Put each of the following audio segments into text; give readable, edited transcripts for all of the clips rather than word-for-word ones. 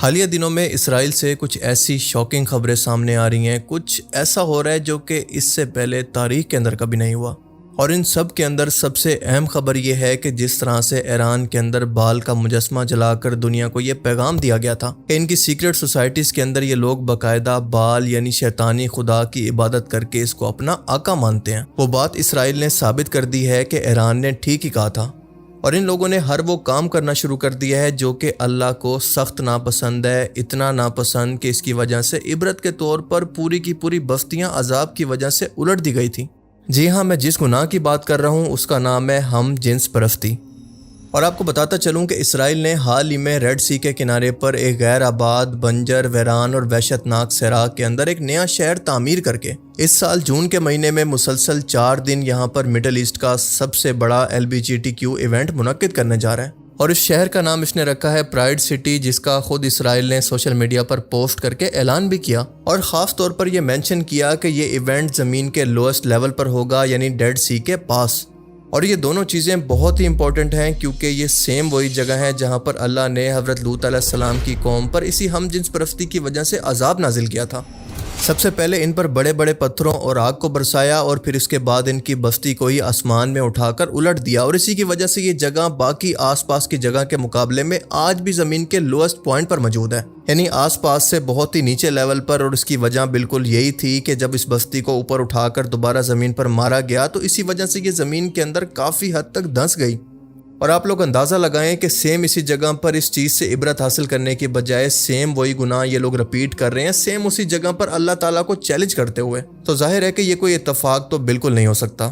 حالیہ دنوں میں اسرائیل سے کچھ ایسی شاکنگ خبریں سامنے آ رہی ہیں، کچھ ایسا ہو رہا ہے جو کہ اس سے پہلے تاریخ کے اندر کبھی نہیں ہوا۔ اور ان سب کے اندر سب سے اہم خبر یہ ہے کہ جس طرح سے ایران کے اندر بال کا مجسمہ جلا کر دنیا کو یہ پیغام دیا گیا تھا کہ ان کی سیکرٹ سوسائٹیز کے اندر یہ لوگ باقاعدہ بال یعنی شیطانی خدا کی عبادت کر کے اس کو اپنا آقا مانتے ہیں، وہ بات اسرائیل نے ثابت کر دی ہے کہ ایران نے ٹھیک ہی کہا تھا، اور ان لوگوں نے ہر وہ کام کرنا شروع کر دیا ہے جو کہ اللہ کو سخت ناپسند ہے، اتنا ناپسند کہ اس کی وجہ سے عبرت کے طور پر پوری کی پوری بستیاں عذاب کی وجہ سے الٹ دی گئی تھیں۔ جی ہاں، میں جس گناہ کی بات کر رہا ہوں اس کا نام ہے ہم جنس پرستی۔ اور آپ کو بتاتا چلوں کہ اسرائیل نے حال ہی میں ریڈ سی کے کنارے پر ایک غیر آباد، بنجر، ویران اور وحشت ناک صحرا کے اندر ایک نیا شہر تعمیر کر کے اس سال جون کے مہینے میں مسلسل 4 دن یہاں پر مڈل ایسٹ کا سب سے بڑا LGBTQ ایونٹ منعقد کرنے جا رہا ہے۔ اور اس شہر کا نام اس نے رکھا ہے پرائڈ سٹی، جس کا خود اسرائیل نے سوشل میڈیا پر پوسٹ کر کے اعلان بھی کیا، اور خاص طور پر یہ مینشن کیا کہ یہ ایونٹ زمین کے لوئسٹ لیول پر ہوگا، یعنی ڈیڈ سی کے پاس۔ اور یہ دونوں چیزیں بہت ہی امپورٹنٹ ہیں کیونکہ یہ سیم وہی جگہ ہے جہاں پر اللہ نے حضرت لوط علیہ السلام کی قوم پر اسی ہم جنس پرستی کی وجہ سے عذاب نازل کیا تھا۔ سب سے پہلے ان پر بڑے بڑے پتھروں اور آگ کو برسایا، اور پھر اس کے بعد ان کی بستی کو ہی آسمان میں اٹھا کر الٹ دیا، اور اسی کی وجہ سے یہ جگہ باقی آس پاس کی جگہ کے مقابلے میں آج بھی زمین کے لوئسٹ پوائنٹ پر موجود ہے، یعنی آس پاس سے بہت ہی نیچے لیول پر۔ اور اس کی وجہ بالکل یہی تھی کہ جب اس بستی کو اوپر اٹھا کر دوبارہ زمین پر مارا گیا تو اسی وجہ سے یہ زمین کے اندر کافی حد تک دھنس گئی۔ اور آپ لوگ اندازہ لگائیں کہ سیم اسی جگہ پر اس چیز سے عبرت حاصل کرنے کی بجائے سیم وہی گناہ یہ لوگ رپیٹ کر رہے ہیں، سیم اسی جگہ پر اللہ تعالیٰ کو چیلنج کرتے ہوئے، تو ظاہر ہے کہ یہ کوئی اتفاق تو بالکل نہیں ہو سکتا۔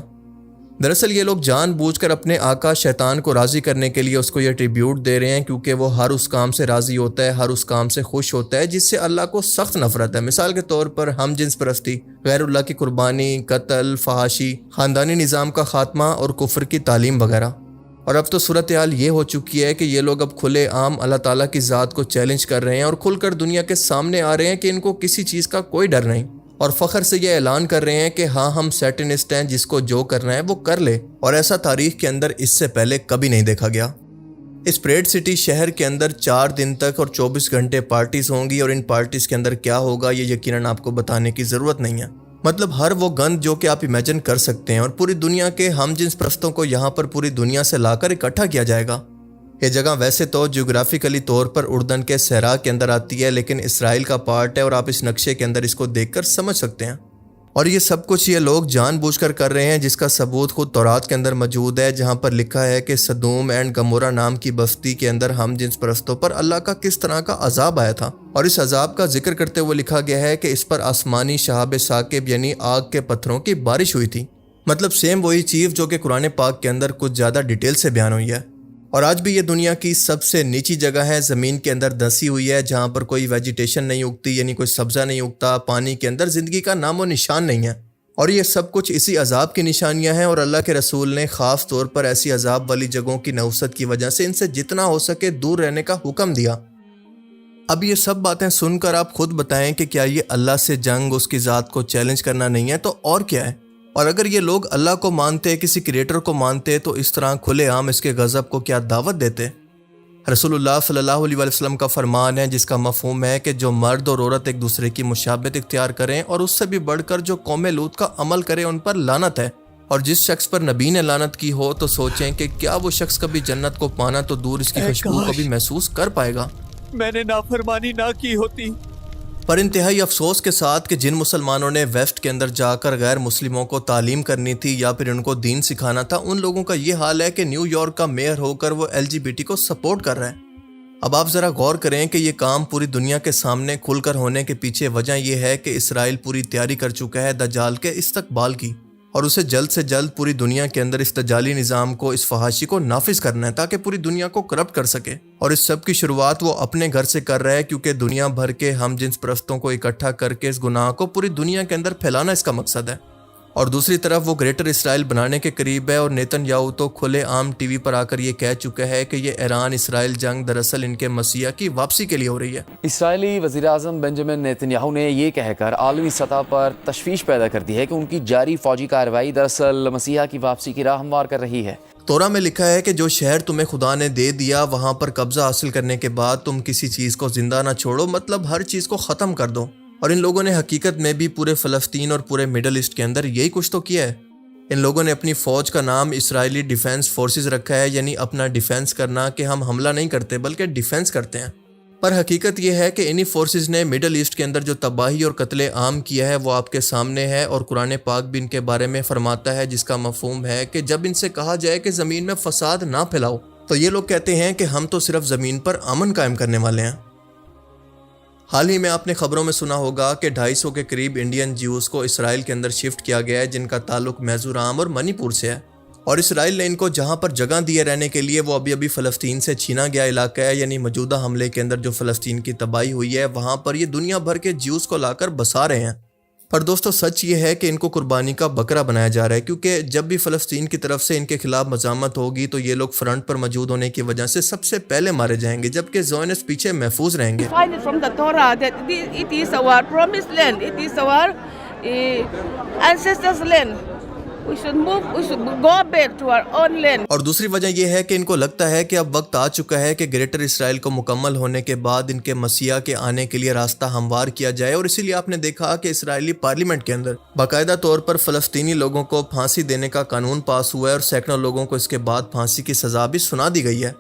دراصل یہ لوگ جان بوجھ کر اپنے آقا شیطان کو راضی کرنے کے لیے اس کو یہ ٹریبیوٹ دے رہے ہیں، کیونکہ وہ ہر اس کام سے راضی ہوتا ہے، ہر اس کام سے خوش ہوتا ہے جس سے اللہ کو سخت نفرت ہے۔ مثال کے طور پر ہم جنس پرستی، غیر اللہ کی قربانی، قتل، فحاشی، خاندانی نظام کا خاتمہ اور کفر کی تعلیم وغیرہ۔ اور اب تو صورتحال یہ ہو چکی ہے کہ یہ لوگ اب کھلے عام اللہ تعالیٰ کی ذات کو چیلنج کر رہے ہیں اور کھل کر دنیا کے سامنے آ رہے ہیں کہ ان کو کسی چیز کا کوئی ڈر نہیں، اور فخر سے یہ اعلان کر رہے ہیں کہ ہاں ہم سیٹنسٹ ہیں، جس کو جو کرنا ہے وہ کر لے۔ اور ایسا تاریخ کے اندر اس سے پہلے کبھی نہیں دیکھا گیا۔ اس پریڈ سٹی شہر کے اندر 4 دن تک اور 24 گھنٹے پارٹیز ہوں گی، اور ان پارٹیز کے اندر کیا ہوگا یہ یقیناً آپ کو بتانے کی ضرورت نہیں ہے۔ مطلب ہر وہ گند جو کہ آپ امیجن کر سکتے ہیں، اور پوری دنیا کے ہم جنس پرستوں کو یہاں پر پوری دنیا سے لا کر اکٹھا کیا جائے گا۔ یہ جگہ ویسے تو جیوگرافیکلی طور پر اردن کے صحرا کے اندر آتی ہے، لیکن اسرائیل کا پارٹ ہے، اور آپ اس نقشے کے اندر اس کو دیکھ کر سمجھ سکتے ہیں۔ اور یہ سب کچھ یہ لوگ جان بوجھ کر کر رہے ہیں، جس کا ثبوت خود تورات کے اندر موجود ہے، جہاں پر لکھا ہے کہ سدوم اینڈ گمورہ نام کی بستی کے اندر ہم جنس پرستوں پر اللہ کا کس طرح کا عذاب آیا تھا، اور اس عذاب کا ذکر کرتے ہوئے لکھا گیا ہے کہ اس پر آسمانی شہاب ثاقب یعنی آگ کے پتھروں کی بارش ہوئی تھی۔ مطلب سیم وہی چیز جو کہ قرآن پاک کے اندر کچھ زیادہ ڈیٹیل سے بیان ہوئی ہے۔ اور آج بھی یہ دنیا کی سب سے نیچی جگہ ہے، زمین کے اندر دھسی ہوئی ہے، جہاں پر کوئی ویجیٹیشن نہیں اگتی، یعنی کوئی سبزہ نہیں اگتا، پانی کے اندر زندگی کا نام و نشان نہیں ہے۔ اور یہ سب کچھ اسی عذاب کی نشانیاں ہیں، اور اللہ کے رسول نے خاص طور پر ایسی عذاب والی جگہوں کی نحوست کی وجہ سے ان سے جتنا ہو سکے دور رہنے کا حکم دیا۔ اب یہ سب باتیں سن کر آپ خود بتائیں کہ کیا یہ اللہ سے جنگ، اس کی ذات کو چیلنج کرنا نہیں ہے تو اور کیا ہے؟ اور اگر یہ لوگ اللہ کو مانتے، کسی کریٹر کو مانتے، تو اس طرح کھلے عام اس کے غضب کو کیا دعوت دیتے؟ رسول اللہ صلی اللہ علیہ وسلم کا فرمان ہے، جس کا مفہوم ہے کہ جو مرد اور عورت ایک دوسرے کی مشابہت اختیار کریں، اور اس سے بھی بڑھ کر جو قوم لوط کا عمل کرے، ان پر لعنت ہے۔ اور جس شخص پر نبی نے لعنت کی ہو تو سوچیں کہ کیا وہ شخص کبھی جنت کو پانا تو دور اس کی خوشبو کو بھی محسوس کر پائے گا۔ میں نے نافرمانی نہ کی ہوتی۔ پر انتہائی افسوس کے ساتھ کہ جن مسلمانوں نے ویسٹ کے اندر جا کر غیر مسلموں کو تعلیم کرنی تھی یا پھر ان کو دین سکھانا تھا، ان لوگوں کا یہ حال ہے کہ نیو یارک کا میئر ہو کر وہ LGBT کو سپورٹ کر رہا ہے۔ اب آپ ذرا غور کریں کہ یہ کام پوری دنیا کے سامنے کھل کر ہونے کے پیچھے وجہ یہ ہے کہ اسرائیل پوری تیاری کر چکا ہے دجال کے استقبال کی، اور اسے جلد سے جلد پوری دنیا کے اندر اس دجالی نظام کو، اس فحاشی کو نافذ کرنا ہے تاکہ پوری دنیا کو کرپٹ کر سکے۔ اور اس سب کی شروعات وہ اپنے گھر سے کر رہا ہے، کیونکہ دنیا بھر کے ہم جنس پرستوں کو اکٹھا کر کے اس گناہ کو پوری دنیا کے اندر پھیلانا اس کا مقصد ہے۔ اور دوسری طرف وہ گریٹر اسرائیل بنانے کے قریب ہے، اور نیتن یاہو تو کھلے عام ٹی وی پر آ کر یہ کہہ چکا ہے کہ یہ ایران اسرائیل جنگ دراصل ان کے مسیح کی واپسی کے لیے ہو رہی ہے۔ اسرائیلی وزیر اعظم بنجامن نیتن یاہو نے یہ کہہ کر عالمی سطح پر تشویش پیدا کر دی ہے کہ ان کی جاری فوجی کارروائی دراصل مسیح کی واپسی کی راہ ہموار کر رہی ہے۔ تورا میں لکھا ہے کہ جو شہر تمہیں خدا نے دے دیا وہاں پر قبضہ حاصل کرنے کے بعد تم کسی چیز کو زندہ نہ چھوڑو، مطلب ہر چیز کو ختم کر دو۔ اور ان لوگوں نے حقیقت میں بھی پورے فلسطین اور پورے مڈل ایسٹ کے اندر یہی کچھ تو کیا ہے۔ ان لوگوں نے اپنی فوج کا نام اسرائیلی ڈیفنس فورسز رکھا ہے، یعنی اپنا ڈیفنس کرنا، کہ ہم حملہ نہیں کرتے بلکہ ڈیفنس کرتے ہیں۔ پر حقیقت یہ ہے کہ انہی فورسز نے مڈل ایسٹ کے اندر جو تباہی اور قتل عام کیا ہے وہ آپ کے سامنے ہے، اور قرآن پاک بھی ان کے بارے میں فرماتا ہے، جس کا مفہوم ہے کہ جب ان سے کہا جائے کہ زمین میں فساد نہ پھیلاؤ تو یہ لوگ کہتے ہیں کہ ہم تو صرف زمین پر امن قائم کرنے والے ہیں۔ حال ہی میں آپ نے خبروں میں سنا ہوگا کہ 250 کے قریب انڈین جیوز کو اسرائیل کے اندر شفٹ کیا گیا ہے، جن کا تعلق میزورام اور منی پور سے ہے، اور اسرائیل نے ان کو جہاں پر جگہ دی رہنے کے لیے وہ ابھی فلسطین سے چھینا گیا علاقہ ہے، یعنی موجودہ حملے کے اندر جو فلسطین کی تباہی ہوئی ہے وہاں پر یہ دنیا بھر کے جیوز کو لا کر بسا رہے ہیں۔ پر دوستو سچ یہ ہے کہ ان کو قربانی کا بکرا بنایا جا رہا ہے، کیونکہ جب بھی فلسطین کی طرف سے ان کے خلاف مزاحمت ہوگی تو یہ لوگ فرنٹ پر موجود ہونے کی وجہ سے سب سے پہلے مارے جائیں گے، جبکہ زیونسٹ پیچھے محفوظ رہیں گے۔ Find it from the Torah that it is our promised land. It is our ancestors' land. We should go back to our own land. اور دوسری وجہ یہ ہے کہ ان کو لگتا ہے کہ اب وقت آ چکا ہے کہ گریٹر اسرائیل کو مکمل ہونے کے بعد ان کے مسیح کے آنے کے لیے راستہ ہموار کیا جائے، اور اسی لیے آپ نے دیکھا کہ اسرائیلی پارلیمنٹ کے اندر باقاعدہ طور پر فلسطینی لوگوں کو پھانسی دینے کا قانون پاس ہوا ہے، اور سینکڑوں لوگوں کو اس کے بعد پھانسی کی سزا بھی سنا دی گئی ہے۔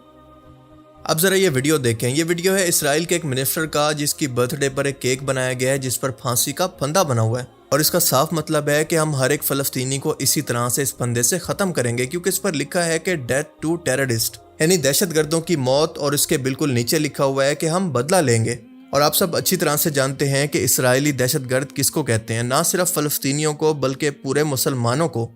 اب ذرا یہ ویڈیو دیکھیں۔ یہ ویڈیو ہے اسرائیل کے ایک منسٹر کا، جس کی برتھ ڈے پر ایک کیک بنایا گیا ہے جس پر پھانسی کا پھندا بنا ہوا ہے، اور اس کا صاف مطلب ہے کہ ہم ہر ایک فلسطینی کو اسی طرح سے اس پھندے سے ختم کریں گے، کیونکہ اس پر لکھا ہے کہ ڈیتھ ٹو ٹیررسٹ، یعنی دہشت گردوں کی موت، اور اس کے بالکل نیچے لکھا ہوا ہے کہ ہم بدلہ لیں گے۔ اور آپ سب اچھی طرح سے جانتے ہیں کہ اسرائیلی دہشت گرد کس کو کہتے ہیں، نہ صرف فلسطینیوں کو بلکہ پورے مسلمانوں کو۔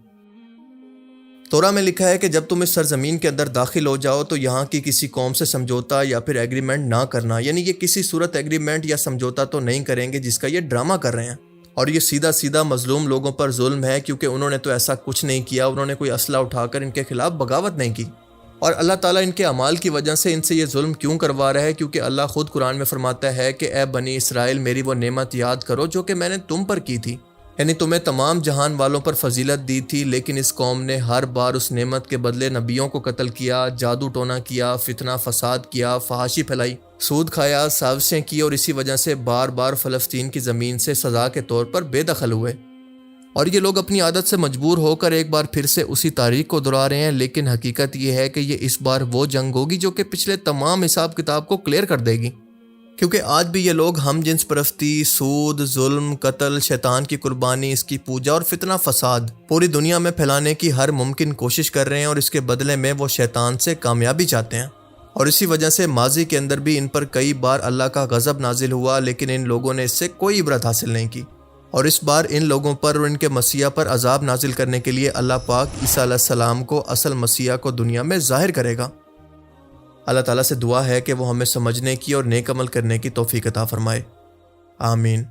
تورا میں لکھا ہے کہ جب تم اس سرزمین کے اندر داخل ہو جاؤ تو یہاں کی کسی قوم سے سمجھوتا یا پھر ایگریمنٹ نہ کرنا، یعنی یہ کسی صورت ایگریمنٹ یا سمجھوتا تو نہیں کریں گے جس کا یہ ڈرامہ کر رہے ہیں، اور یہ سیدھا سیدھا مظلوم لوگوں پر ظلم ہے، کیونکہ انہوں نے تو ایسا کچھ نہیں کیا، انہوں نے کوئی اسلحہ اٹھا کر ان کے خلاف بغاوت نہیں کی، اور اللہ تعالیٰ ان کے اعمال کی وجہ سے ان سے یہ ظلم کیوں کروا رہا ہے، کیونکہ اللہ خود قرآن میں فرماتا ہے کہ اے بنی اسرائیل میری وہ نعمت یاد کرو جو کہ میں نے تم پر کی تھی، یعنی تمہیں تمام جہان والوں پر فضیلت دی تھی، لیکن اس قوم نے ہر بار اس نعمت کے بدلے نبیوں کو قتل کیا، جادو ٹونا کیا، فتنہ فساد کیا، فحاشی پھیلائی، سود کھایا، سازشیں کی، اور اسی وجہ سے بار بار فلسطین کی زمین سے سزا کے طور پر بے دخل ہوئے۔ اور یہ لوگ اپنی عادت سے مجبور ہو کر ایک بار پھر سے اسی تاریخ کو دہرا رہے ہیں، لیکن حقیقت یہ ہے کہ یہ اس بار وہ جنگ ہوگی جو کہ پچھلے تمام حساب کتاب کو کلیئر کر دے گی، کیونکہ آج بھی یہ لوگ ہم جنس پرستی، سود، ظلم، قتل، شیطان کی قربانی، اس کی پوجا اور فتنہ فساد پوری دنیا میں پھیلانے کی ہر ممکن کوشش کر رہے ہیں، اور اس کے بدلے میں وہ شیطان سے کامیابی چاہتے ہیں، اور اسی وجہ سے ماضی کے اندر بھی ان پر کئی بار اللہ کا غضب نازل ہوا، لیکن ان لوگوں نے اس سے کوئی عبرت حاصل نہیں کی، اور اس بار ان لوگوں پر اور ان کے مسیح پر عذاب نازل کرنے کے لیے اللہ پاک عیسیٰ علیہ السلام کو، اصل مسیح کو دنیا میں ظاہر کرے گا۔ اللہ تعالیٰ سے دعا ہے کہ وہ ہمیں سمجھنے کی اور نیک عمل کرنے کی توفیق عطا فرمائے، آمین۔